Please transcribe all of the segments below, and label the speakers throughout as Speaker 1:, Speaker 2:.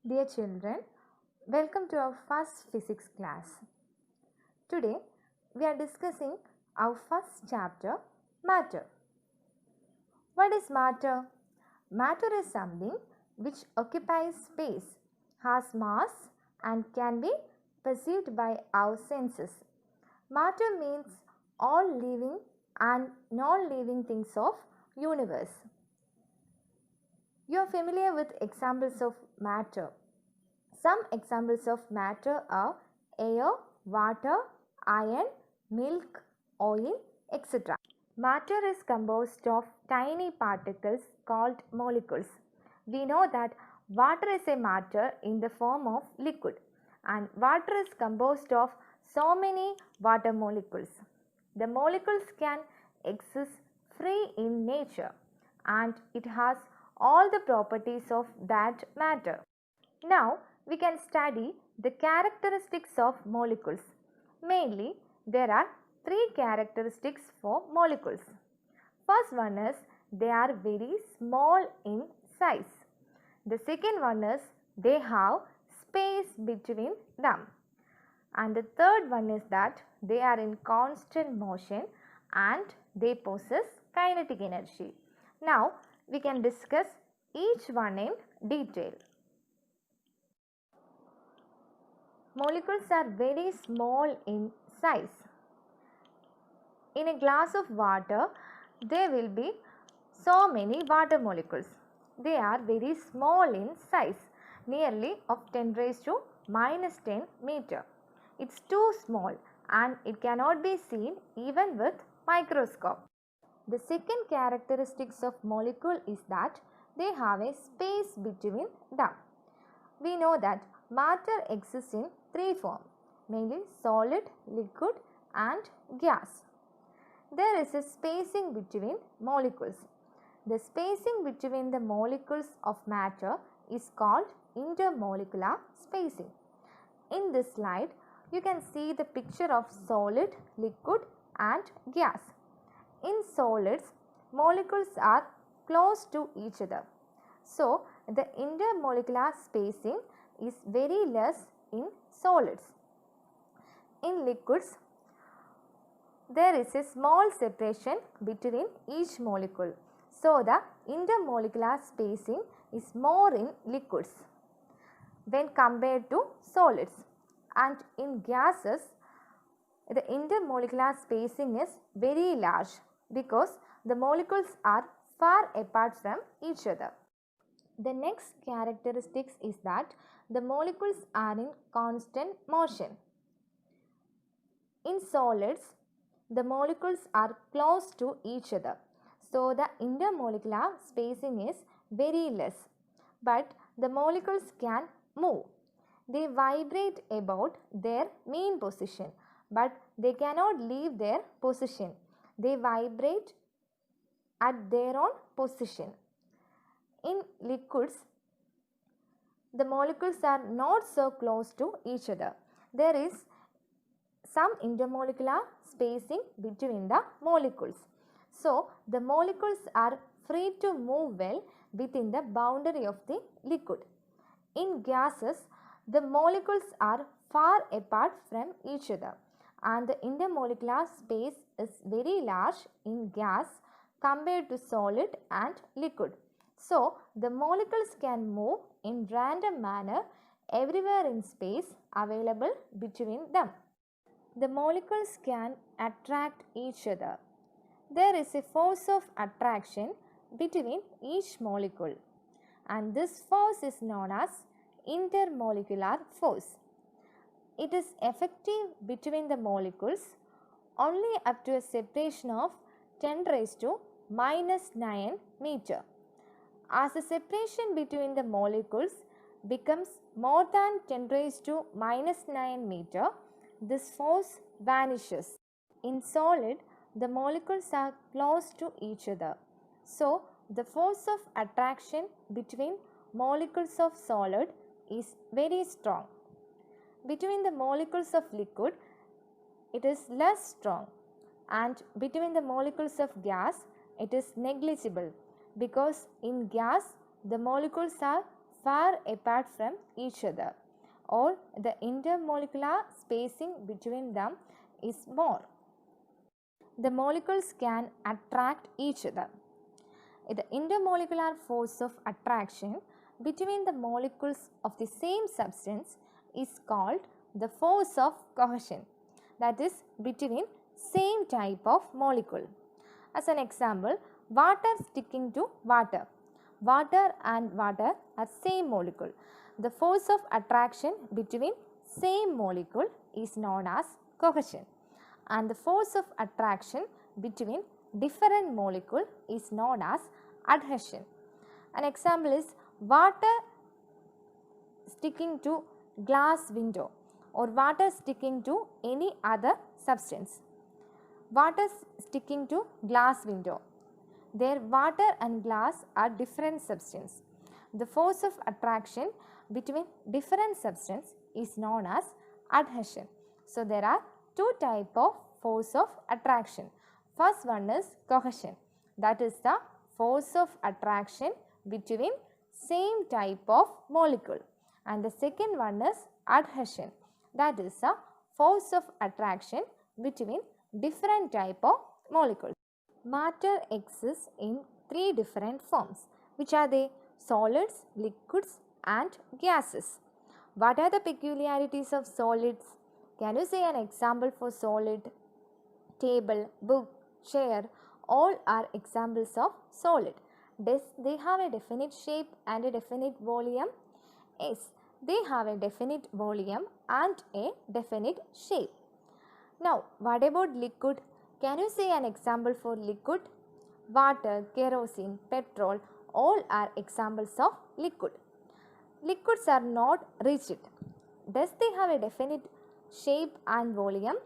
Speaker 1: Dear children, welcome to our first physics class. Today we are discussing our first chapter, matter. What is matter? Matter is something which occupies space, has mass and can be perceived by our senses. Matter means all living and non-living things of universe. You are familiar with examples of matter. Some examples of matter are air, water, iron, milk, oil, etc. Matter is composed of tiny particles called molecules. We know that water is a matter in the form of liquid, and water is composed of so many water molecules. The molecules can exist free in nature, and it has all the properties of that matter. Now we can study the characteristics of molecules. Mainly there are three characteristics for molecules. First one is they are very small in size. The second one is they have space between them. And the third one is that they are in constant motion and they possess kinetic energy. Now we can discuss each one in detail. Molecules are very small in size. In a glass of water, there will be so many water molecules. They are very small in size, nearly of 10 raised to minus 10 meter. It's too small and it cannot be seen even with microscope. The second characteristics of molecule is that they have a space between them. We know that matter exists in three forms, mainly solid, liquid and gas. There is a spacing between molecules. The spacing between the molecules of matter is called intermolecular spacing. In this slide, you can see the picture of solid, liquid and gas. In solids, molecules are close to each other. So, the intermolecular spacing is very less in solids. In liquids, there is a small separation between each molecule. So, the intermolecular spacing is more in liquids when compared to solids. And in gases, the intermolecular spacing is very large because the molecules are far apart from each other. The next characteristics is that the molecules are in constant motion. In solids, the molecules are close to each other. So, the intermolecular spacing is very less. But the molecules can move. They vibrate about their mean position, but they cannot leave their position. They vibrate at their own position. In liquids, the molecules are not so close to each other. There is some intermolecular spacing between the molecules. So, the molecules are free to move well within the boundary of the liquid. In gases, the molecules are far apart from each other and the intermolecular space is very large in gas compared to solid and liquid. So, the molecules can move in random manner everywhere in space available between them. The molecules can attract each other. There is a force of attraction between each molecule and this force is known as intermolecular force. It is effective between the molecules only up to a separation of 10 raised to minus 9 meter. As the separation between the molecules becomes more than 10 raised to minus 9 meter, this force vanishes. In solid, the molecules are close to each other. So, the force of attraction between molecules of solid is very strong. Between the molecules of liquid, it is less strong, and between the molecules of gas, it is negligible because in gas, the molecules are far apart from each other, or the intermolecular spacing between them is more. The molecules can attract each other. The intermolecular force of attraction between the molecules of the same substance is called the force of cohesion, that is between same type of molecule. As an example, water sticking to water. Water and water are same molecule. The force of attraction between same molecule is known as cohesion, and the force of attraction between different molecule is known as adhesion. An example is water sticking to glass window or water sticking to any other substance. Water sticking to glass window. Their water and glass are different substance. The force of attraction between different substance is known as adhesion. So there are two types of force of attraction. First one is cohesion, that is the force of attraction between same type of molecule, and the second one is adhesion, that is the force of attraction between different type of molecules. Matter exists in three different forms. Which are they? Solids, liquids and gases. What are the peculiarities of solids? Can you say an example for solid? Table, book, chair, all are examples of solid. They have a definite shape and a definite volume? Yes, they have a definite volume and a definite shape. Now, what about liquid? Can you say an example for liquid? Water, kerosene, petrol, all are examples of liquid. Liquids are not rigid. Does they have a definite shape and volume?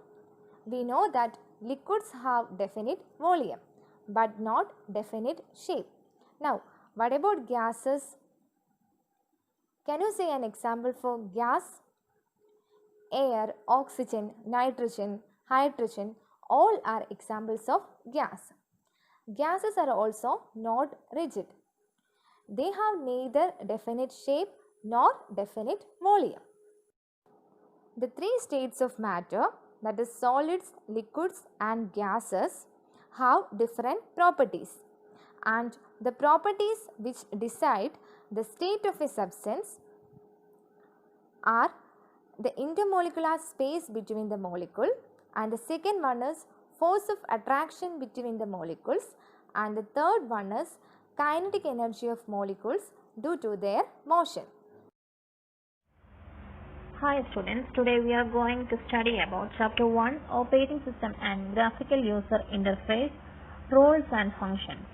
Speaker 1: We know that liquids have definite volume but not definite shape. Now, what about gases? Can you say an example for gas? Air, oxygen, nitrogen, hydrogen, all are examples of gas. Gases are also not rigid. They have neither definite shape nor definite volume. The three states of matter, that is solids, liquids and gases, have different properties, and the properties which decide the state of a substance are the intermolecular space between the molecule, and the second one is force of attraction between the molecules, and the third one is kinetic energy of molecules due to their motion.
Speaker 2: Hi students, today we are going to study about Chapter 1, Operating System and Graphical User Interface, Roles and Functions.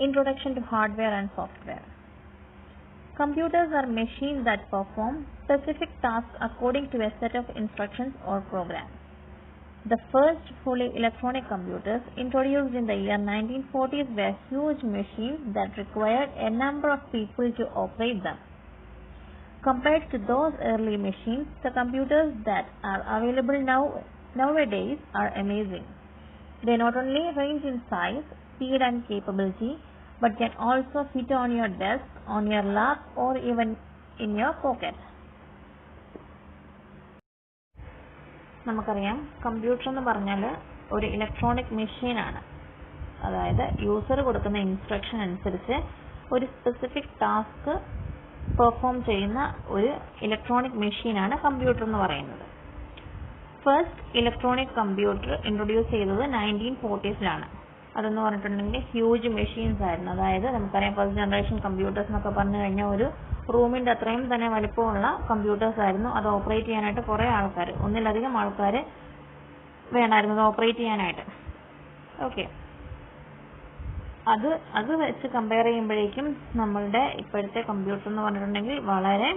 Speaker 2: Introduction to Hardware and Software. Computers are machines that perform specific tasks according to a set of instructions or programs. The first fully electronic computers introduced in the year 1940s were huge machines that required a number of people to operate them. Compared to those early machines, the computers that are available nowadays are amazing. They not only range in size, speed and capability, but can also fit on your desk, on your lap or even in your pocket. നമുക്കറിയാം computer എന്ന് പറഞ്ഞാൽ ഒരു electronic മെഷീനാണ്. അതായത് user കൊടുക്കുന്ന instruction അനുസരിച്ച് ഒരു specific task perform ചെയ്യുന്ന ഒരു ഇലക്ട്രോണിക് മെഷീനാണ് കമ്പ്യൂട്ടർ എന്ന് പറയുന്നത്. ഫസ്റ്റ് ഇലക്ട്രോണിക് കമ്പ്യൂട്ടർ ഇൻട്രൊഡ്യൂസ് ചെയ്തത് 1940s. അതെന്ന് പറഞ്ഞിട്ടുണ്ടെങ്കിൽ ഹ്യൂജ് മെഷീൻസ് ആയിരുന്നു. അതായത് നമുക്കറിയാം ഫസ്റ്റ് ജനറേഷൻ കമ്പ്യൂട്ടേഴ്സ് എന്നൊക്കെ പറഞ്ഞു കഴിഞ്ഞാൽ ഒരു റൂമിൻ്റെ അത്രയും തന്നെ വലിപ്പമുള്ള കമ്പ്യൂട്ടേഴ്സ് ആയിരുന്നു. അത് ഓപ്പറേറ്റ് ചെയ്യാനായിട്ട് കുറേ ആൾക്കാർ, ഒന്നിലധികം ആൾക്കാർ വേണമായിരുന്നു അത് ഓപ്പറേറ്റ് ചെയ്യാനായിട്ട്. ഓക്കെ, അത് വെച്ച് കമ്പയർ ചെയ്യുമ്പോഴേക്കും നമ്മളുടെ ഇപ്പോഴത്തെ കമ്പ്യൂട്ടർ എന്ന് പറഞ്ഞിട്ടുണ്ടെങ്കിൽ വളരെ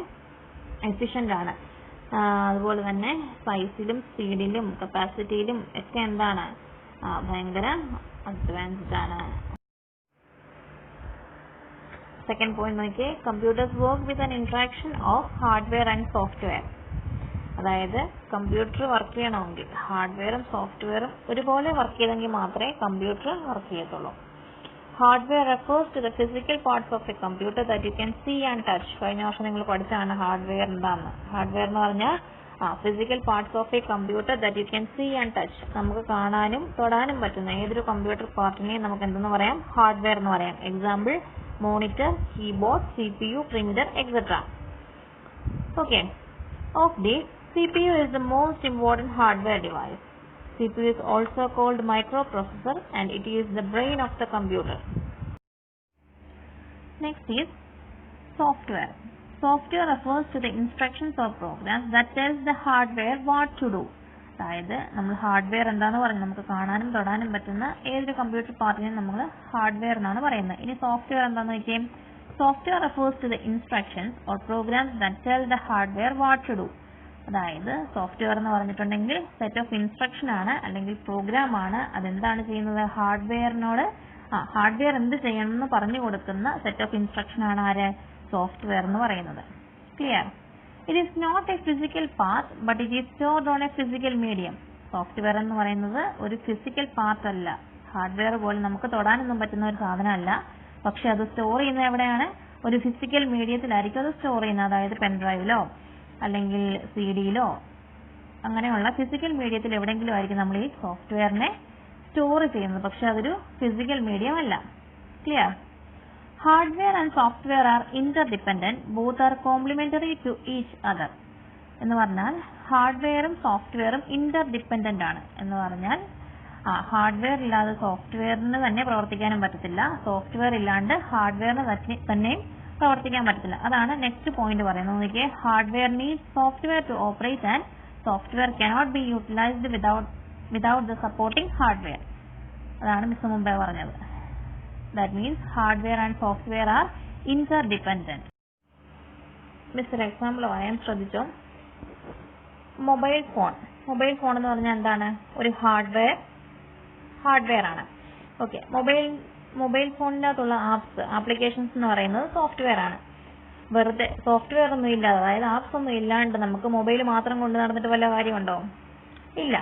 Speaker 2: എഫിഷ്യൻ്റ് ആണ്. അതുപോലെ തന്നെ സൈസിലും സ്പീഡിലും കപ്പാസിറ്റിയിലും ഒക്കെ എന്താണ് ഭയങ്കര അഡ്വാൻസ്ഡ് ആണ്. സെക്കൻഡ് പോയിന്റ് നോക്കിയേ, computers work with an interaction of hardware and software. അതായത് കമ്പ്യൂട്ടർ വർക്ക് ചെയ്യണമെങ്കിൽ ഹാർഡ്വെയറും സോഫ്റ്റ്വെയറും ഒരുപോലെ വർക്ക് ചെയ്തെങ്കിൽ മാത്രമേ കമ്പ്യൂട്ടർ വർക്ക് ചെയ്യത്തുള്ളൂ. Hardware refers to the physical parts of a computer that you can see and touch. കഴിഞ്ഞ വർഷം നിങ്ങൾ പഠിച്ചാണ് ഹാർഡ്വെയർ എന്താണെന്ന്. ഹാർഡ്വെയർ എന്ന് പറഞ്ഞാൽ physical parts of a computer that you can see and touch. നമുക്ക് കാണാനും തൊടാനും പറ്റുന്ന ഏതൊരു കമ്പ്യൂട്ടർ പാർട്ടിനെയും നമുക്ക് എന്തെന്ന് പറയാം? ഹാർഡ്വെയർ എന്ന് പറയാം. Example monitor, keyboard, CPU, printer, etc. Okay. Of these, CPU is the most important hardware device. CPU is also called microprocessor and it is the brain of the computer. Next is software. Software refers to the instructions or programs that tells the hardware what to do. അതായത് നമ്മൾ hardware എന്താണെന്ന് പറയുന്നത് നമുക്ക് കാണാനും തൊടാനും പറ്റുന്ന ഏതൊരു computer പാർട്ടിനെയും നമ്മൾ hardware എന്നാണ് പറയുന്നത്. ഇനി സോഫ്റ്റ്വെയർ എന്താണെന്ന് വെച്ചാൽ software refers to the instructions or programs that tell the hardware what to do. അതായത് സോഫ്റ്റ്വെയർ എന്ന് പറഞ്ഞിട്ടുണ്ടെങ്കിൽ സെറ്റ് ഓഫ് ഇൻസ്ട്രക്ഷൻ ആണ് അല്ലെങ്കിൽ പ്രോഗ്രാം ആണ്. അതെന്താണ് ചെയ്യുന്നത്? ഹാർഡ്വെയർ എന്ത് ചെയ്യണം എന്ന് പറഞ്ഞു കൊടുക്കുന്ന സെറ്റ് ഓഫ് ഇൻസ്ട്രക്ഷൻ ആണ് ആര്? സോഫ്റ്റ്വെയർ എന്ന് പറയുന്നത്. Clear? It is not a physical part but it is stored on a physical medium. Software എന്ന് പറയുന്നത് ഒരു ഫിസിക്കൽ പാർട്ട് അല്ല. ഹാർഡ്വെയർ പോലെ നമുക്ക് തൊടാനൊന്നും പറ്റുന്ന ഒരു സാധനമല്ല. പക്ഷെ അത് സ്റ്റോർ ചെയ്യുന്നത് എവിടെയാണ്? ഒരു ഫിസിക്കൽ മീഡിയത്തിലായിരിക്കും അത് സ്റ്റോർ ചെയ്യുന്നത്. അതായത് പെൻഡ്രൈവിലോ അല്ലെങ്കിൽ CD-യിലോ അങ്ങനെയുള്ള ഫിസിക്കൽ മീഡിയത്തിൽ എവിടെയെങ്കിലും ആയിരിക്കും നമ്മൾ ഈ സോഫ്റ്റ്വെയറിനെ സ്റ്റോർ ചെയ്യുന്നത്. പക്ഷെ അതൊരു ഫിസിക്കൽ മീഡിയം അല്ല. Clear? Hardware and software are interdependent. Both are complementary to each other. എന്ന് പറഞ്ഞാൽ ഹാർഡ്വെയറും സോഫ്റ്റ്വെയറും ഇന്റർഡിപെൻഡന്റ് ആണ്. എന്ന് പറഞ്ഞാൽ ഹാർഡ്വെയർ ഇല്ലാതെ സോഫ്റ്റ്വെയറിന് തന്നെ പ്രവർത്തിക്കാനും പറ്റത്തില്ല. സോഫ്റ്റ്വെയർ ഇല്ലാണ്ട് ഹാർഡ്വെയറിന് തന്നെയും പ്രവർത്തിക്കാൻ പറ്റത്തില്ല. അതാണ് നെക്സ്റ്റ് പോയിന്റ് പറയുന്നത്. നോക്കിയേ, hardware needs software to operate and software cannot be utilised without the supporting hardware. അതാണ് മിസ് മുമ്പേ പറഞ്ഞത്. That means hardware and software are interdependent. Miss ഒരു എക്സാമ്പിൾ പറയാൻ ശ്രദ്ധിച്ചോ. മൊബൈൽ ഫോൺ എന്ന് പറഞ്ഞാൽ എന്താണ്? ഒരു ഹാർഡ്വെയർ ആണ്. ഓക്കെ. മൊബൈൽ ഫോണിനകത്തുള്ള ആപ്ലിക്കേഷൻസ് എന്ന് പറയുന്നത് സോഫ്റ്റ്വെയർ ആണ്. വെറുതെ സോഫ്റ്റ്വെയർ ഒന്നും ഇല്ലാതെ, അതായത് ആപ്സ് ഒന്നും ഇല്ലാണ്ട് നമുക്ക് മൊബൈൽ മാത്രം കൊണ്ട് നടന്നിട്ട് വല്ല കാര്യമുണ്ടോ? ഇല്ല.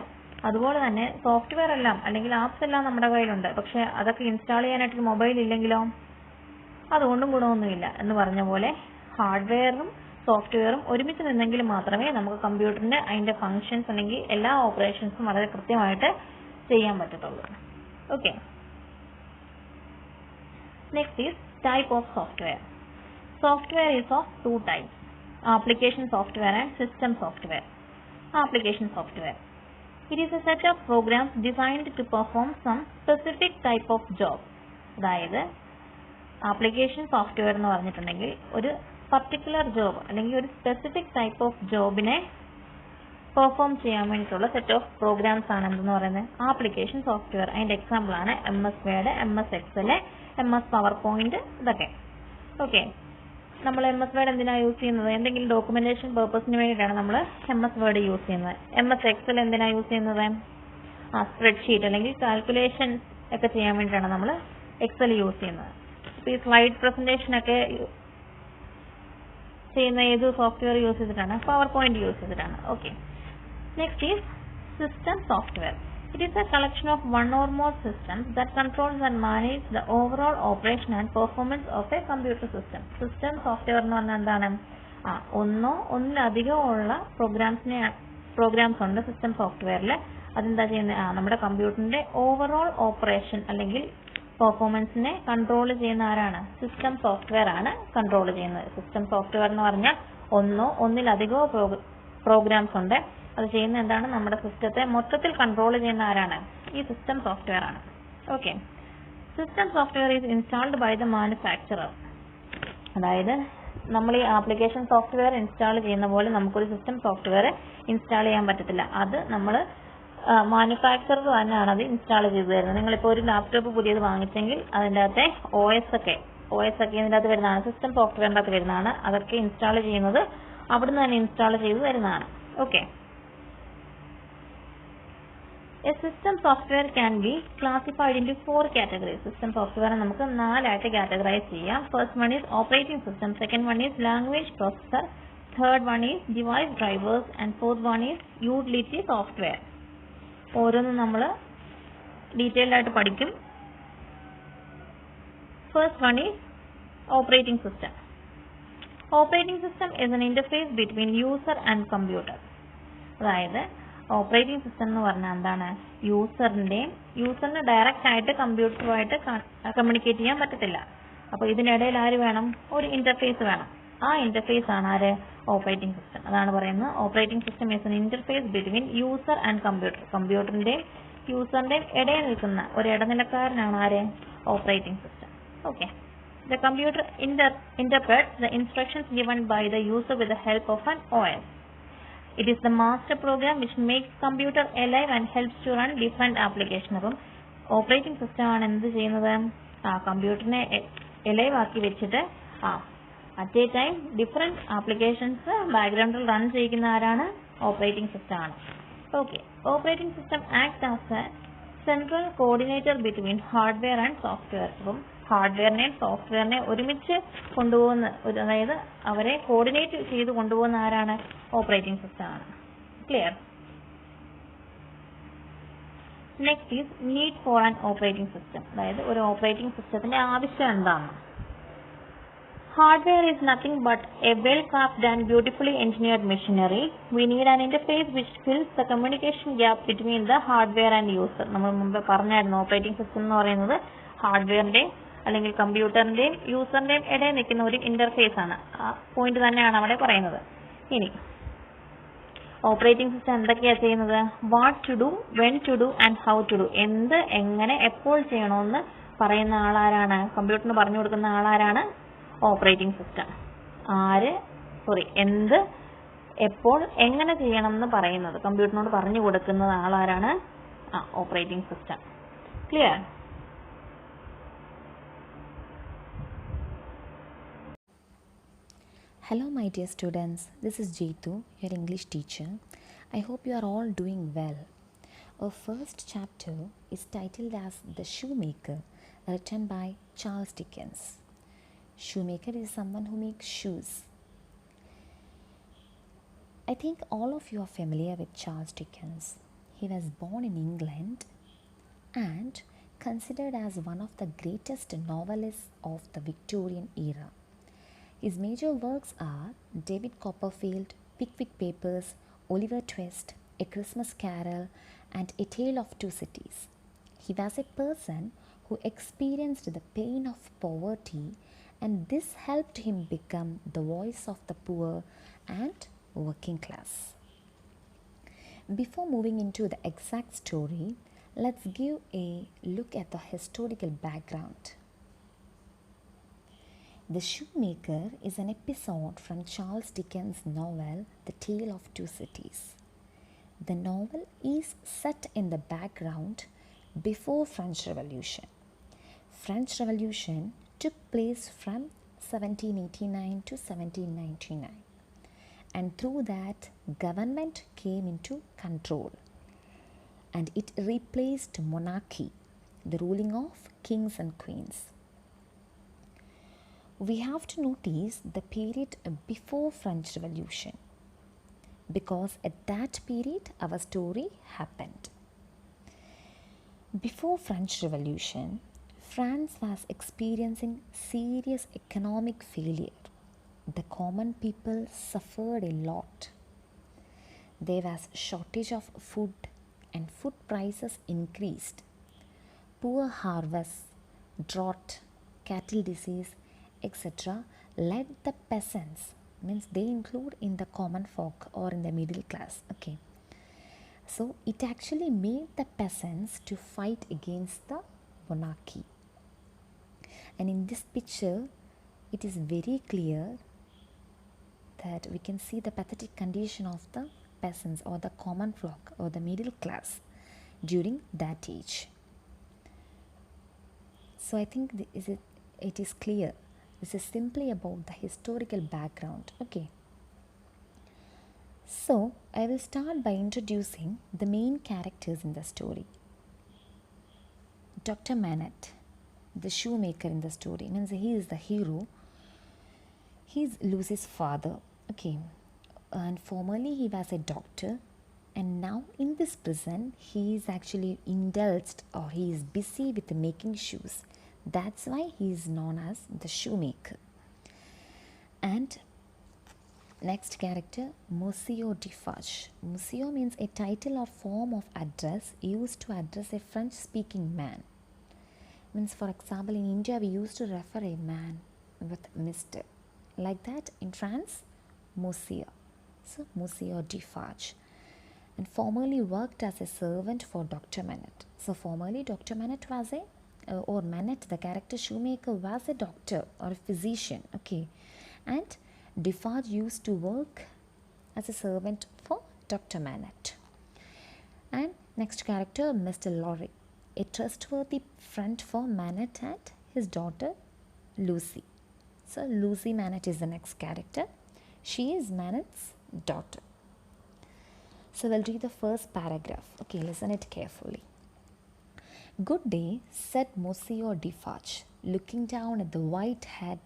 Speaker 2: അതുപോലെ തന്നെ സോഫ്റ്റ്വെയർ എല്ലാം അല്ലെങ്കിൽ ആപ്സ് എല്ലാം നമ്മുടെ കയ്യിലുണ്ട്. പക്ഷെ അതൊക്കെ ഇൻസ്റ്റാൾ ചെയ്യാനായിട്ട് മൊബൈൽ ഇല്ലെങ്കിലോ അതുകൊണ്ടും ഗുണമൊന്നുമില്ല. എന്ന് പറഞ്ഞ പോലെ ഹാർഡ്വെയറും സോഫ്റ്റ്വെയറും ഒരുമിച്ച് നിന്നെങ്കിൽ മാത്രമേ നമുക്ക് കമ്പ്യൂട്ടറിന്റെ അതിന്റെ ഫങ്ഷൻസ് അല്ലെങ്കിൽ എല്ലാ ഓപ്പറേഷൻസും വളരെ കൃത്യമായിട്ട് ചെയ്യാൻ പറ്റത്തുള്ളൂ. Okay. Next is type of software. Software is of two types: application software and system software. Application software. It is a set of programs designed to perform some specific type of job. അതായത് application software എന്ന് പറഞ്ഞിട്ടുണ്ടെങ്കിൽ ഒരു particular job അല്ലെങ്കിൽ ഒരു specific type of ജോബിനെ perform ചെയ്യാൻ വേണ്ടിയിട്ടുള്ള set of programmes ആണ് എന്തെന്ന് പറയുന്നത്? Application software. അതിന്റെ എക്സാമ്പിൾ ആണ് MS Word, MS Excel, MS PowerPoint, ഇതൊക്കെ. ഓക്കെ. നമ്മൾ MS Word എന്തിനാണ് യൂസ് ചെയ്യുന്നത്? എന്തെങ്കിലും ഡോക്യുമെന്റേഷൻ പർപ്പസിന് വേണ്ടിയിട്ടാണ് നമ്മൾ MS Word യൂസ് ചെയ്യുന്നത്. MS Excel എന്തിനാണ് യൂസ് ചെയ്യുന്നത്? സ്പ്രെഡ്ഷീറ്റ് അല്ലെങ്കിൽ കാൽക്കുലേഷൻ ഒക്കെ ചെയ്യാൻ വേണ്ടിയിട്ടാണ് നമ്മൾ എക്സൽ യൂസ് ചെയ്യുന്നത്. ഈ സ്ലൈഡ് പ്രസന്റേഷൻ ഒക്കെ ചെയ്യുന്ന ഏത് സോഫ്റ്റ്വെയർ യൂസ് ചെയ്തിട്ടാണ്? PowerPoint യൂസ് ചെയ്തിട്ടാണ്. Okay. Next is system software. It is a collection of one or more systems that controls and manage the overall operation and performance of a computer system. System software എന്ന് പറഞ്ഞാൽ എന്താണ്? ഒന്നിലധികം ഉള്ള programmes ഉണ്ട് system സോഫ്റ്റ്വെയറിൽ. അതെന്താ ചെയ്യുന്നത്? നമ്മുടെ കമ്പ്യൂട്ടറിന്റെ ഓവറോൾ ഓപ്പറേഷൻ അല്ലെങ്കിൽ പെർഫോമൻസിനെ കൺട്രോൾ ചെയ്യുന്ന ആരാണ്? സിസ്റ്റം സോഫ്റ്റ്വെയർ ആണ് കൺട്രോൾ ചെയ്യുന്നത്. സിസ്റ്റം സോഫ്റ്റ്വെയർ എന്ന് പറഞ്ഞാൽ ഒന്നിലധികമോ പ്രോഗ്രാംസ് ഉണ്ട്. അത് ചെയ്യുന്ന എന്താണ്? നമ്മുടെ സിസ്റ്റത്തെ മൊത്തത്തിൽ കൺട്രോൾ ചെയ്യുന്ന ആരാണ്? ഈ സിസ്റ്റം സോഫ്റ്റ്വെയർ ആണ്. Okay. System software is installed by the manufacturer. അതായത് നമ്മൾ ഈ ആപ്ലിക്കേഷൻ സോഫ്റ്റ്വെയർ ഇൻസ്റ്റാൾ ചെയ്യുന്ന പോലെ നമുക്കൊരു സിസ്റ്റം സോഫ്റ്റ്വെയർ ഇൻസ്റ്റാൾ ചെയ്യാൻ പറ്റത്തില്ല. അത് നമ്മൾ മാനുഫാക്ചറർ തന്നെയാണ് അത് ഇൻസ്റ്റാൾ ചെയ്ത് തരുന്നത്. നിങ്ങളിപ്പോൾ ഒരു ലാപ്ടോപ്പ് പുതിയത് വാങ്ങിച്ചെങ്കിൽ അതിൻ്റെ അകത്തെ OS ഒക്കെ ഇതിൻ്റെ അകത്ത് വരുന്നതാണ്. സിസ്റ്റം സോഫ്റ്റ്വെയറിൻ്റെ അകത്ത് വരുന്നതാണ്. അതൊക്കെ ഇൻസ്റ്റാൾ ചെയ്യുന്നത് അവിടുന്ന് തന്നെ ഇൻസ്റ്റാൾ ചെയ്ത് തരുന്നതാണ്. Okay. A system software can be classified into 4 categories. System software നമുക്ക് 4 ആയിട്ട് കാറ്റഗറൈസ് ചെയ്യാം. First one is operating system, second one is language processor, third one is device drivers and fourth one is utility software. ഓരോന്നും നമ്മൾ detailed ആയിട്ട് പഠിക്കും. First one is operating system. Operating system is an interface between user and computer. അതായത് operating system എന്ന് പറഞ്ഞാൽ എന്താണ്, യൂസറിന് direct ആയിട്ട് കമ്പ്യൂട്ടറുമായിട്ട് communicate ചെയ്യാൻ പറ്റത്തില്ല. അപ്പോൾ ഇതിനിടയിൽ ആര് വേണം, ഒരു ഇന്റർഫേസ് വേണം. ആ ഇന്റർഫേസ് ആണ് ആര്, ഓപ്പറേറ്റിംഗ് സിസ്റ്റം. അതാണ് പറയുന്നത് operating system is an interface between user and computer. കമ്പ്യൂട്ടറിന്റെയും യൂസറിന്റെയും ഇടയിൽ നിൽക്കുന്ന ഒരു ഇടനിലക്കാരനാണ് ആര്, operating system. Okay. The computer interprets the instructions given by the user with the help of an OS. It is the master program which makes computer alive and helps to run different applications. അപ്പം operating system ആണ് എന്ത് ചെയ്യുന്നത്, കമ്പ്യൂട്ടറിനെ alive ആക്കി വെച്ചിട്ട് at A time different applications ബാക്ക്ഗ്രൗണ്ടിൽ run ചെയ്യുന്ന ആരാണ്, operating system ആണ്. Okay. Operating system act as A central coordinator between hardware and software. അപ്പം ഹാർഡ്വെയറിനെയും സോഫ്റ്റ്വെയറിനെ ഒരുമിച്ച് കൊണ്ടുപോകുന്ന അതായത് അവരെ കോർഡിനേറ്റ് ചെയ്ത് കൊണ്ടുപോകുന്ന ആരാണ്, ഓപ്പറേറ്റിംഗ് സിസ്റ്റം ആണ്. Clear? Next is need for an operating system. അതായത് ഒരു ഓപ്പറേറ്റിംഗ് സിസ്റ്റത്തിന്റെ ആവശ്യം എന്താണ്. Hardware is nothing but a well-crafted and beautifully engineered machinery. We need an interface which fills the communication gap between the hardware and user. നമ്മൾ മുമ്പ് പറഞ്ഞായിരുന്നു operating system എന്ന് പറയുന്നത് ഹാർഡ്വെയറിന്റെയും അല്ലെങ്കിൽ കമ്പ്യൂട്ടറിന്റെയും യൂസറിന്റെയും ഇടയിൽ നിൽക്കുന്ന ഒരു ഇന്റർഫേസ് ആണ്. ആ പോയിന്റ് തന്നെയാണ് അവിടെ പറയുന്നത്. ഇനി ഓപ്പറേറ്റിംഗ് സിസ്റ്റം എന്തൊക്കെയാണ് ചെയ്യുന്നത്, what to do, when to do and how to do. എന്ത്, എങ്ങനെ, എപ്പോൾ ചെയ്യണമെന്ന് പറയുന്ന ആളാരാണ്, കമ്പ്യൂട്ടറിന് പറഞ്ഞു കൊടുക്കുന്ന ആളാരാണ്, ഓപ്പറേറ്റിംഗ് സിസ്റ്റം. എന്ത്, എപ്പോൾ, എങ്ങനെ ചെയ്യണം എന്ന് പറയുന്നത് കമ്പ്യൂട്ടറിനോട് പറഞ്ഞു കൊടുക്കുന്നത് ആളാരാണ്, operating system. Clear?
Speaker 3: Hello my dear students, this is Jeetu, your English teacher. I hope you are all doing well. Our first chapter is titled as The Shoemaker, written by Charles Dickens. Shoemaker is someone who makes shoes. I think all of you are familiar with Charles Dickens. He was born in England and considered as one of the greatest novelists of the Victorian era. His major works are David Copperfield, Pickwick Papers, Oliver Twist, A Christmas Carol, and A Tale of Two Cities. He was a person who experienced the pain of poverty, and this helped him become the voice of the poor and working class. Before moving into the exact story, let's give a look at the historical background. The Shoemaker is an episode from Charles Dickens' novel The Tale of Two Cities. The novel is set in the background before French Revolution. French Revolution took place from 1789 to 1799, and through that government came into control and it replaced monarchy, the ruling of kings and queens. We have to notice the period before French Revolution because at that period our story happened. Before French Revolution, France was experiencing serious economic failure. The common people suffered a lot. There was shortage of food and food prices increased. Poor harvests, drought, cattle disease, etc. led the peasants, means they include in the common folk or in the middle class. Okay, so it actually made the peasants to fight against the monarchy. And in this picture it is very clear that we can see the pathetic condition of the peasants or the common folk or the middle class during that age. So I think it is clear. This is simply about the historical background. Okay. So I will start by introducing the main characters in the story. Dr. Manette, the shoemaker in the story, means he is the hero. He is Lucy's father. Okay. And formerly he was a doctor, and now in this prison he is actually indulged or he is busy with making shoes. That's why he is known as the shoemaker. And next character, Monsieur Defarge. Monsieur means a title or form of address used to address a French speaking man. Means, for example, in India we used to refer a man with Mr. Like that in France, Monsieur. So Monsieur Defarge. And formerly worked as a servant for Dr. Manette. So formerly Dr. Manette was or Manette, the character Shoemaker, was a doctor or a physician. Okay. And Defarge used to work as a servant for Dr. Manette. And next character, Mr. Lorry, a trustworthy friend for Manette and his daughter Lucy. So Lucy Manette is the next character. She is Manette's daughter. So we'll read the first paragraph. Okay, listen it carefully. Good day, said Monsieur Defarge, looking down at the white head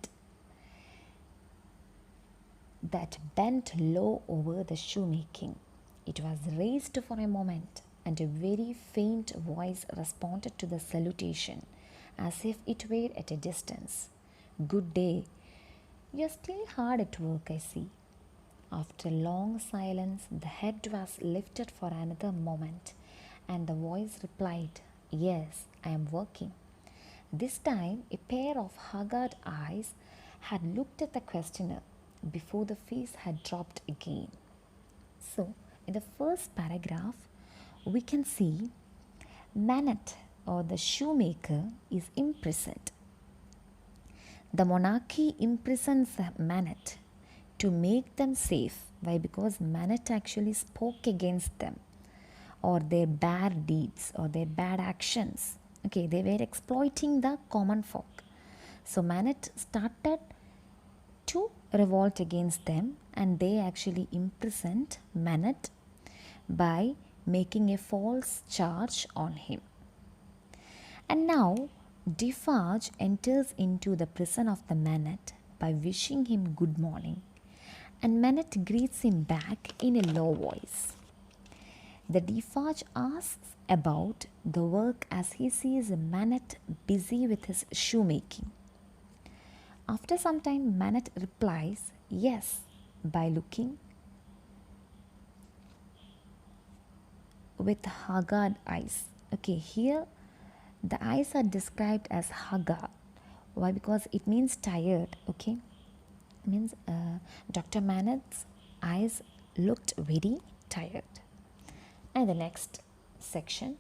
Speaker 3: that bent low over the shoemaking. It was raised for a moment, and a very faint voice responded to the salutation, as if it were at a distance. Good day. You're still hard at work, I see. After a long silence, the head was lifted for another moment, and the voice replied, Yes, I am working. This time, a pair of haggard eyes had looked at the questioner before the face had dropped again. So, in the first paragraph, we can see Manette, or the shoemaker, is imprisoned. The monarchy imprisons Manette to make them safe. Why? Because Manette actually spoke against them, or their bad deeds, or their bad actions. Okay, they were exploiting the common folk. So Manette started to revolt against them, and they actually imprisoned Manette by making a false charge on him. And now Defarge enters into the prison of the Manette by wishing him good morning, and Manette greets him back in a low voice. The Defarge asks about the work as he sees Manette busy with his shoemaking. After some time, Manette replies, Yes, by looking with haggard eyes. Okay, here the eyes are described as haggard. Why? Because it means tired. Okay, it means Dr. Manette's eyes looked very tired. And the next section,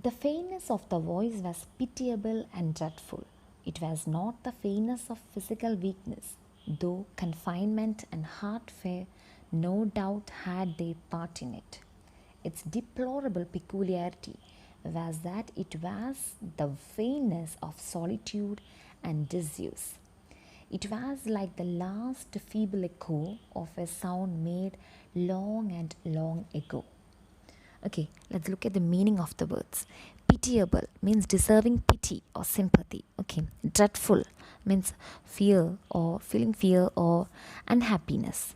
Speaker 3: the faintness of the voice was pitiable and dreadful. It was not the faintness of physical weakness, though confinement and heart fare no doubt had their part in it. Its deplorable peculiarity was that it was the faintness of solitude and disuse. It was like the last feeble echo of a sound made long and long ago. Okay, let's look at the meaning of the words. Pitiable means deserving pity or sympathy. Okay, dreadful means fear or feeling fear or unhappiness.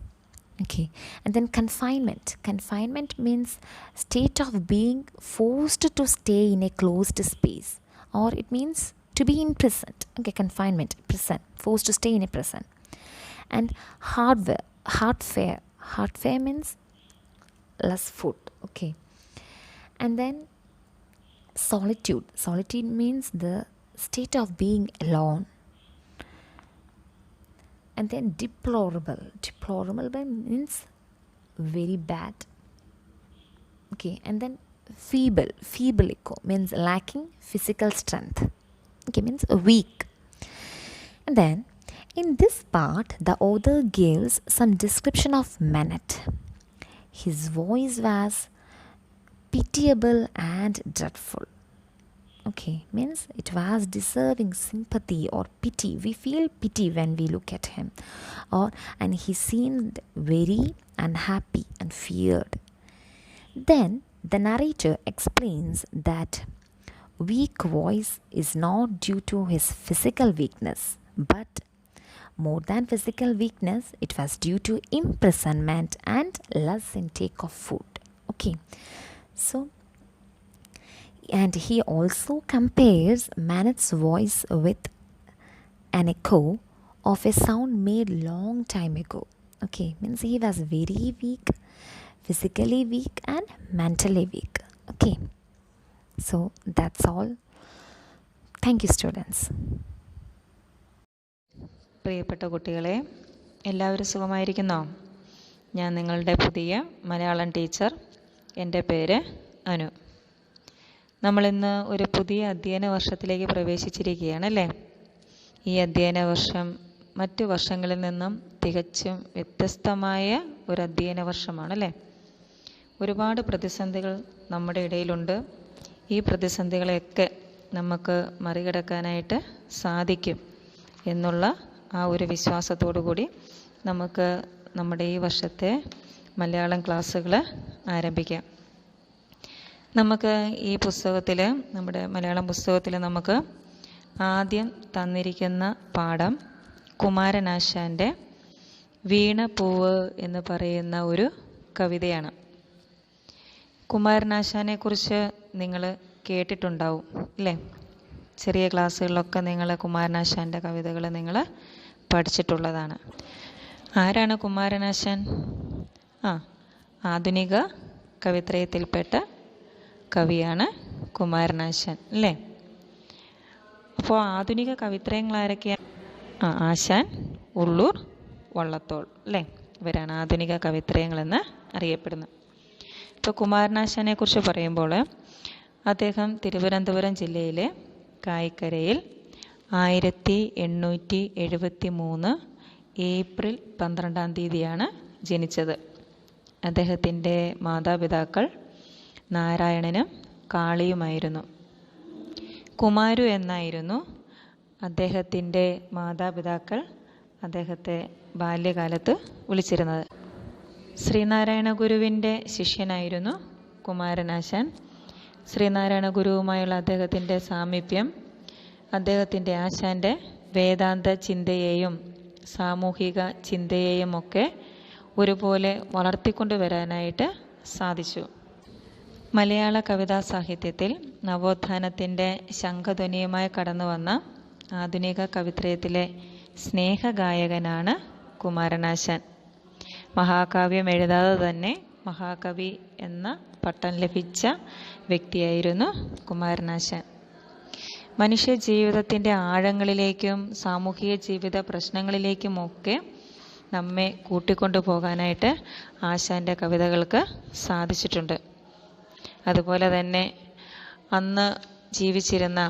Speaker 3: Okay, and then confinement. Confinement means state of being forced to stay in a closed space, or it means to be imprisoned. Okay, confinement, prison, forced to stay in a prison. And heart fare. Heart fare means less food. Okay, and then solitude. Solitude means the state of being alone. And then deplorable. Deplorable means very bad. Okay, and then feeble. Feeble means lacking physical strength. Okay, means weak. And then in this part, the author gives some description of Manette. His voice was pitiable and dreadful. Okay, means it was deserving sympathy or pity. We feel pity when we look at him. And he seemed very unhappy and feared. Then the narrator explains that weak voice is not due to his physical weakness, but more than physical weakness, it was due to imprisonment and less intake of food. Okay, so And he also compares Manet's voice with an echo of a sound made long time ago. Okay, means he was very weak, physically weak and mentally weak. Okay, so that's all. Thank you, students.
Speaker 4: പ്രിയപ്പെട്ട കുട്ടികളെ, എല്ലാവരും സുഖമായിരിക്കുന്നോ? ഞാൻ നിങ്ങളുടെ പുതിയ Malayalam teacher. എൻ്റെ പേര് അനു. നമ്മളിന്ന് ഒരു പുതിയ അധ്യയന വർഷത്തിലേക്ക് പ്രവേശിച്ചിരിക്കുകയാണല്ലേ. ഈ അധ്യയന വർഷം മറ്റു വർഷങ്ങളിൽ നിന്നും തികച്ചും വ്യത്യസ്തമായ ഒരു അധ്യയന വർഷമാണല്ലേ. ഒരുപാട് പ്രതിസന്ധികൾ നമ്മുടെ ഇടയിലുണ്ട്. ഈ പ്രതിസന്ധികളെയൊക്കെ നമുക്ക് മറികടക്കാനായിട്ട് സാധിക്കും എന്നുള്ള ആ ഒരു വിശ്വാസത്തോടു കൂടി നമുക്ക് നമ്മുടെ ഈ വർഷത്തെ മലയാളം ക്ലാസ്സുകൾ ആരംഭിക്കാം. നമുക്ക് ഈ പുസ്തകത്തിൽ, നമ്മുടെ മലയാളം പുസ്തകത്തിൽ നമുക്ക് ആദ്യം തന്നിരിക്കുന്ന പാഠം കുമാരനാശാൻ്റെ വീണപ്പൂവ് എന്ന് പറയുന്ന ഒരു കവിതയാണ്. കുമാരനാശാനെക്കുറിച്ച് നിങ്ങൾ കേട്ടിട്ടുണ്ടാവും അല്ലേ? ചെറിയ ക്ലാസ്സുകളിലൊക്കെ നിങ്ങൾ കുമാരനാശാൻ്റെ കവിതകൾ നിങ്ങൾ പഠിച്ചിട്ടുള്ളതാണ്. ആരാണ് കുമാരനാശാൻ? ആധുനിക കവിത്രയത്തിൽപ്പെട്ട കവിയാണ് കുമാരനാശാൻ അല്ലേ. അപ്പോൾ ആധുനിക കവിത്രയങ്ങൾ ആരൊക്കെയാണ്? ആശാൻ, ഉള്ളൂർ, വള്ളത്തോൾ അല്ലേ. ഇവരാണ് ആധുനിക കവിത്രയങ്ങളെന്ന് അറിയപ്പെടുന്നത്. ഇപ്പോൾ കുമാരനാശാനെ കുറിച്ച് പറയുമ്പോൾ അദ്ദേഹം തിരുവനന്തപുരം ജില്ലയിലെ കായിക്കരയിൽ 1873 ഏപ്രിൽ 12-ാം തീയതിയാണ് ജനിച്ചത്. അദ്ദേഹത്തിൻ്റെ മാതാപിതാക്കൾ നാരായണനും കാളിയുമായിരുന്നു. കുമാരു എന്നായിരുന്നു അദ്ദേഹത്തിൻ്റെ മാതാപിതാക്കൾ അദ്ദേഹത്തെ ബാല്യകാലത്ത് വിളിച്ചിരുന്നത്. ശ്രീനാരായണ ഗുരുവിൻ്റെ ശിഷ്യനായിരുന്നു കുമാരനാശാൻ. ശ്രീനാരായണ ഗുരുവുമായുള്ള അദ്ദേഹത്തിൻ്റെ സാമീപ്യം അദ്ദേഹത്തിൻ്റെ ആശാൻ്റെ വേദാന്ത ചിന്തയെയും സാമൂഹിക ചിന്തയെയും ഒക്കെ ഒരുപോലെ വളർത്തിക്കൊണ്ടുവരാനായിട്ട് സാധിച്ചു. മലയാള കവിതാ സാഹിത്യത്തിൽ നവോത്ഥാനത്തിൻ്റെ ശംഖധ്വനിയുമായി കടന്നു വന്ന ആധുനിക കവിത്രയത്തിലെ സ്നേഹഗായകനാണ് കുമാരനാശാൻ. മഹാകാവ്യം എഴുതാതെ തന്നെ മഹാകവി എന്ന പട്ടം ലഭിച്ച വ്യക്തിയായിരുന്നു കുമാരനാശാൻ. മനുഷ്യ ജീവിതത്തിൻ്റെ ആഴങ്ങളിലേക്കും സാമൂഹിക ജീവിത പ്രശ്നങ്ങളിലേക്കുമൊക്കെ നമ്മെ കൂട്ടിക്കൊണ്ടു പോകാനായിട്ട് ആശാൻ്റെ കവിതകൾക്ക് സാധിച്ചിട്ടുണ്ട്. അതുപോലെ തന്നെ അന്ന് ജീവിച്ചിരുന്ന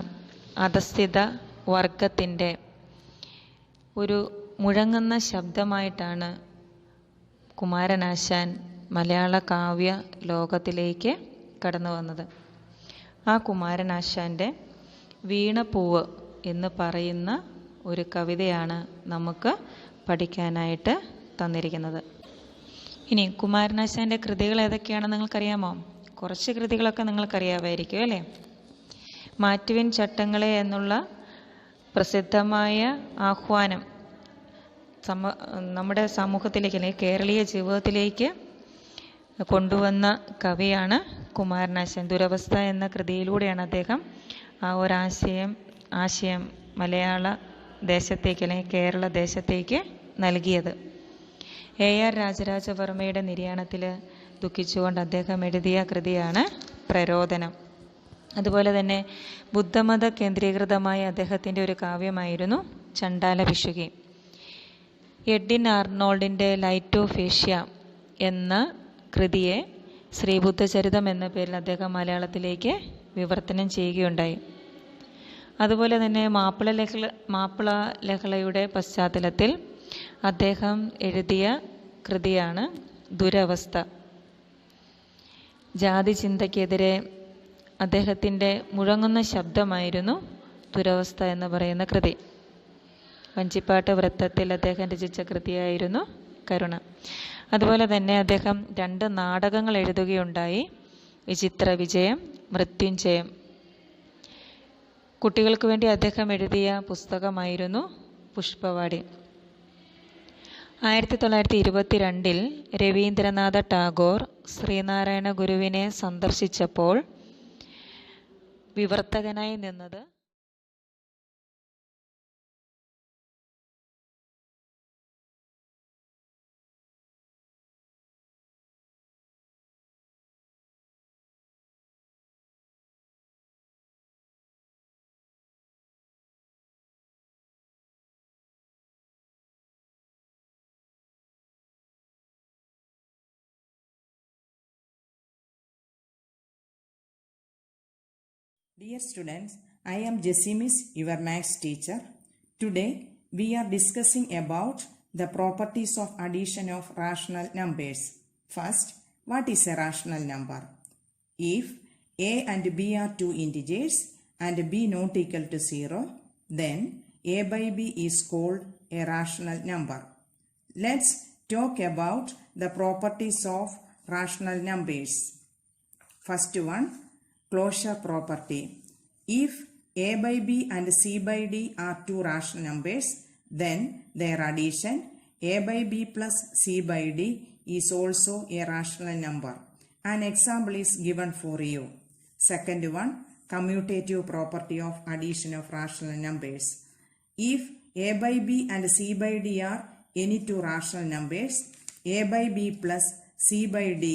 Speaker 4: അധസ്ഥിത വർഗത്തിൻ്റെ ഒരു മുഴങ്ങുന്ന ശബ്ദമായിട്ടാണ് കുമാരനാശാൻ മലയാള കാവ്യ ലോകത്തിലേക്ക് കടന്നു വന്നത്. ആ കുമാരനാശാൻ്റെ വീണപ്പൂവ് എന്ന് പറയുന്ന ഒരു കവിതയാണ് നമുക്ക് പഠിക്കാനായിട്ട് തന്നിരിക്കുന്നത്. ഇനി കുമാരനാശാൻ്റെ കൃതികൾ ഏതൊക്കെയാണെന്ന് നിങ്ങൾക്കറിയാമോ? കുറച്ച് കൃതികളൊക്കെ നിങ്ങൾക്കറിയാമായിരിക്കും അല്ലേ. മാറ്റുവിൻ ചട്ടങ്ങളെ എന്നുള്ള പ്രസിദ്ധമായ ആഹ്വാനം നമ്മുടെ സമൂഹത്തിലേക്ക് അല്ലെങ്കിൽ കേരളീയ ജീവിതത്തിലേക്ക് കൊണ്ടുവന്ന കവിയാണ് കുമാരനാശാൻ. ദുരവസ്ഥ എന്ന കൃതിയിലൂടെയാണ് അദ്ദേഹം ആ ഒരു ആശയം മലയാള ദേശത്തേക്ക് അല്ലെങ്കിൽ കേരള ദേശത്തേക്ക് നൽകിയത്. AR രാജരാജവർമ്മയുടെ നിര്യാണത്തിൽ ദുഃഖിച്ചുകൊണ്ട് അദ്ദേഹം എഴുതിയ കൃതിയാണ് പ്രരോദനം. അതുപോലെ തന്നെ ബുദ്ധമത കേന്ദ്രീകൃതമായ അദ്ദേഹത്തിൻ്റെ ഒരു കാവ്യമായിരുന്നു ചണ്ടാല ഭിക്ഷുകി. എഡ്വിൻ ആർണോൾഡിൻ്റെ ലൈറ്റ് ഓഫ് ഏഷ്യ എന്ന കൃതിയെ ശ്രീബുദ്ധചരിതം എന്ന പേരിൽ അദ്ദേഹം മലയാളത്തിലേക്ക് വിവർത്തനം ചെയ്യുകയുണ്ടായി. അതുപോലെ തന്നെ മാപ്പിള ലഹളയുടെ പശ്ചാത്തലത്തിൽ അദ്ദേഹം എഴുതിയ കൃതിയാണ് ദുരവസ്ഥ. ജാതി ചിന്തയ്ക്കെതിരെ അദ്ദേഹത്തിൻ്റെ മുഴങ്ങുന്ന ശബ്ദമായിരുന്നു ദുരവസ്ഥ എന്ന് പറയുന്ന കൃതി. വഞ്ചിപ്പാട്ട് വൃത്തത്തിൽ അദ്ദേഹം രചിച്ച കൃതിയായിരുന്നു കരുണ. അതുപോലെ തന്നെ അദ്ദേഹം 2 നാടകങ്ങൾ എഴുതുകയുണ്ടായി. വിചിത്ര വിജയം, മൃത്യുഞ്ജയം. കുട്ടികൾക്ക് വേണ്ടി അദ്ദേഹം എഴുതിയ പുസ്തകമായിരുന്നു പുഷ്പവാടി. 1922 രവീന്ദ്രനാഥ ടാഗോർ ശ്രീനാരായണ ഗുരുവിനെ സന്ദർശിച്ചപ്പോൾ വിവർത്തകനായി നിന്നത്?
Speaker 5: Dear students, I am Jessimis, your maths teacher. Today we are discussing about the properties of addition of rational numbers. First, what is a rational number? If a and b are two integers and b not equal to 0, then a by b is called a rational number. Let's talk about the properties of rational numbers. First one, closure property. If a by b and c by d are two rational numbers, then their addition a by b plus c by d is also a rational number. An example is given for you. Second one, commutative property of addition of rational numbers. If a by b and c by d are any two rational numbers, a by b plus c by d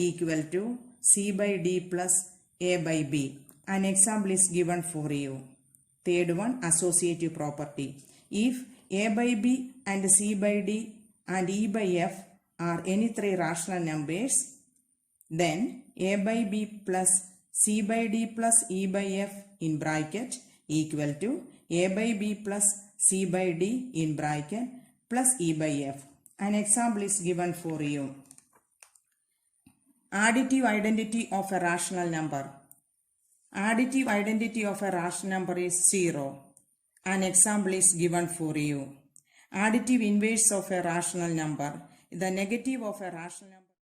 Speaker 5: equal to c by d plus a by b. An example is given for you. Third one, associative property. If a by b and c by d and e by f are any three rational numbers, then a by b plus c by d plus e by f in bracket equal to a by b plus c by d in bracket plus e by f. An example is given for you. Additive identity of a rational number. Additive identity of a rational number is 0. An example is given for you. Additive inverse of a rational number. The negative of a rational number.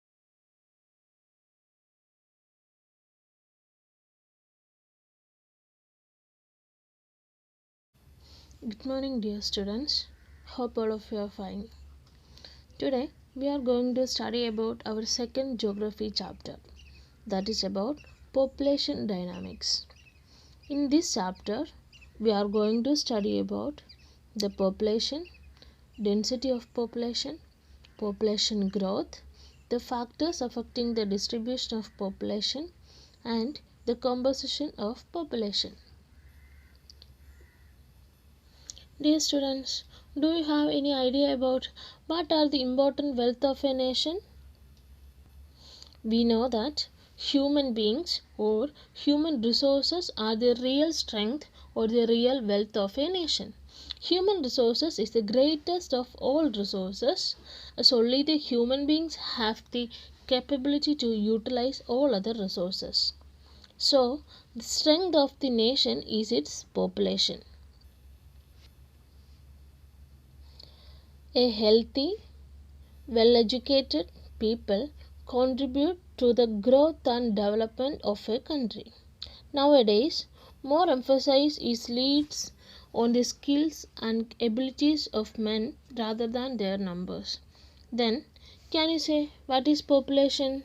Speaker 6: Good morning, dear students. Hope all of you are fine. Today we are going to study about our second geography chapter, that is about population dynamics. In this chapter we are going to study about the population, density of population, population growth, the factors affecting the distribution of population, and the composition of population. Dear students, do you have any idea about what are the important wealth of a nation? We know that human beings or human resources are the real strength or the real wealth of a nation. Human resources is the greatest of all resources, as only the human beings have the capability to utilize all other resources. So, the strength of the nation is its population. A healthy, well-educated people contribute to the growth and development of a country. Nowadays, more emphasis is laid on the skills and abilities of men rather than their numbers. Then, can you say what is population?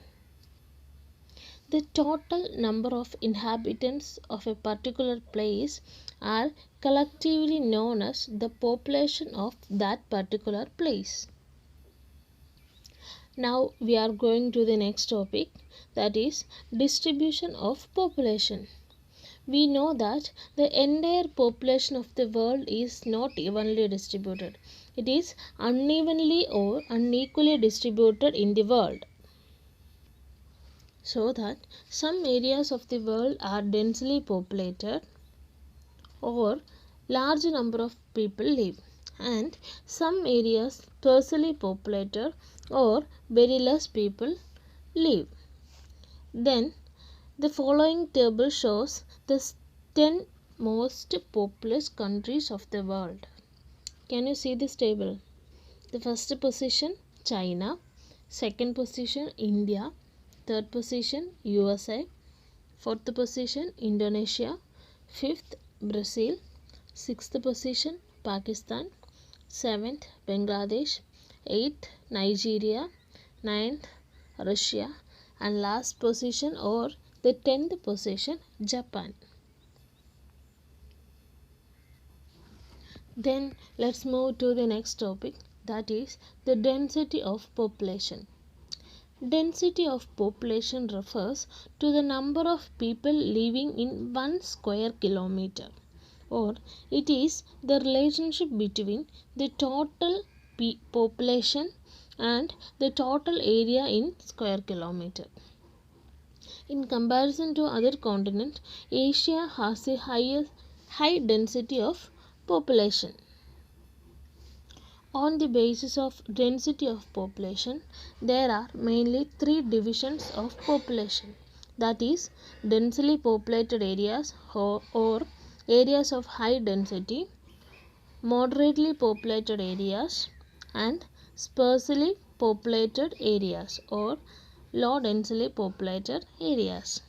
Speaker 6: The total number of inhabitants of a particular place are collectively known as the population of that particular place. Now we are going to the next topic, that is distribution of population. We know that the entire population of the world is not evenly distributed. It is unevenly or unequally distributed in the world. So that some areas of the world are densely populated or large number of people live, and some areas sparsely populated or very less people live. Then the following table shows the 10 most populous countries of the world. Can you see this table? The first position China, second position India, third position USA, fourth position Indonesia, fifth Brazil, sixth position Pakistan, seventh Bangladesh, eighth Nigeria, ninth Russia, and last position or the 10th position Japan. Then let's move to the next topic, that is the density of population. Density of population refers to the number of people living in 1 square kilometer, or it is the relationship between the total population and the total area in square kilometer. In comparison to other continents, Asia has a high density of population. On the basis of density of population, there are mainly three divisions of population, that is densely populated areas or areas of high density, moderately populated areas, and sparsely populated areas or low densely populated areas.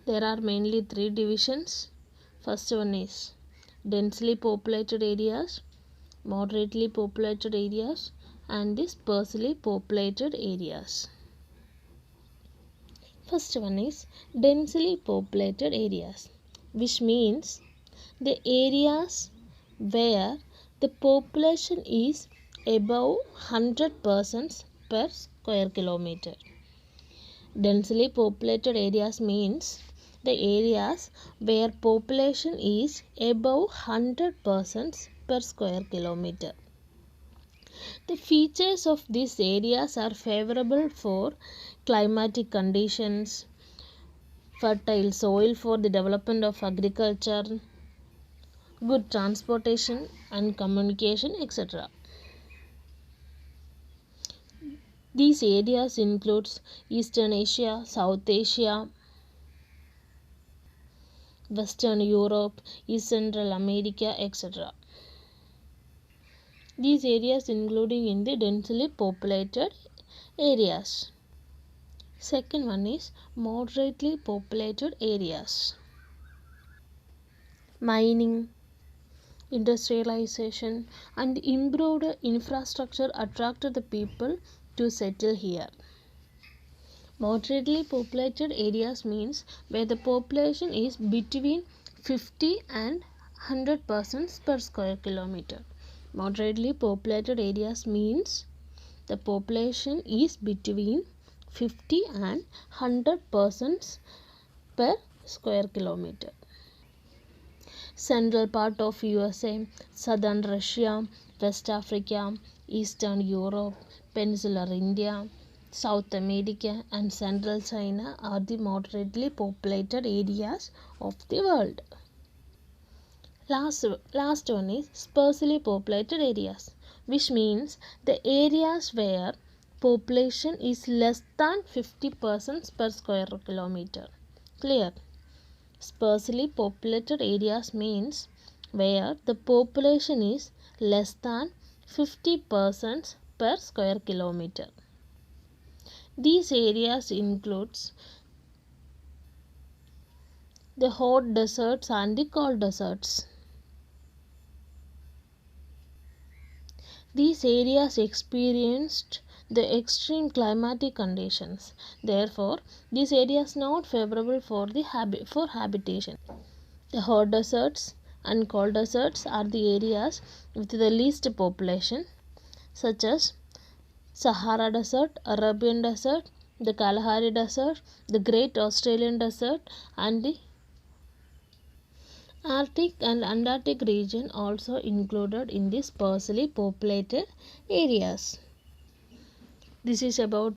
Speaker 6: There are mainly three divisions. First one is densely populated areas, moderately populated areas, and the sparsely populated areas. First one is densely populated areas, which means the areas where the population is above 100% per square kilometer. Densely populated areas means the areas where population is above 100% per square kilometer. The features of these areas are favorable for climatic conditions, fertile soil for the development of agriculture, good transportation and communication, etc. These areas include Eastern Asia, South Asia, Western Europe, East Central America, etc. These areas including in the densely populated areas. Second one is moderately populated areas. Mining, industrialization and improved infrastructure attracted the people to settle here. Moderately populated areas means where the population is between 50 and 100% per square kilometer. Moderately populated areas means the population is between 50 and 100% per square kilometer. Central part of USA, southern Russia, West Africa, Eastern Europe, Peninsular India, South America and Central China are the moderately populated areas of the world. Last one is sparsely populated areas, which means the areas where population is less than 50% per square kilometer. Clear? Sparsely populated areas means where the population is less than 50% per square kilometer. These areas includes the hot deserts and the cold deserts. These areas experienced the extreme climatic conditions. Therefore, these areas not favorable for habitation. The hot deserts and cold deserts are the areas with the least population, such as Sahara Desert, Arabian Desert, the Kalahari Desert, the Great Australian Desert, and the Arctic and Antarctic region also included in the sparsely populated areas. This is about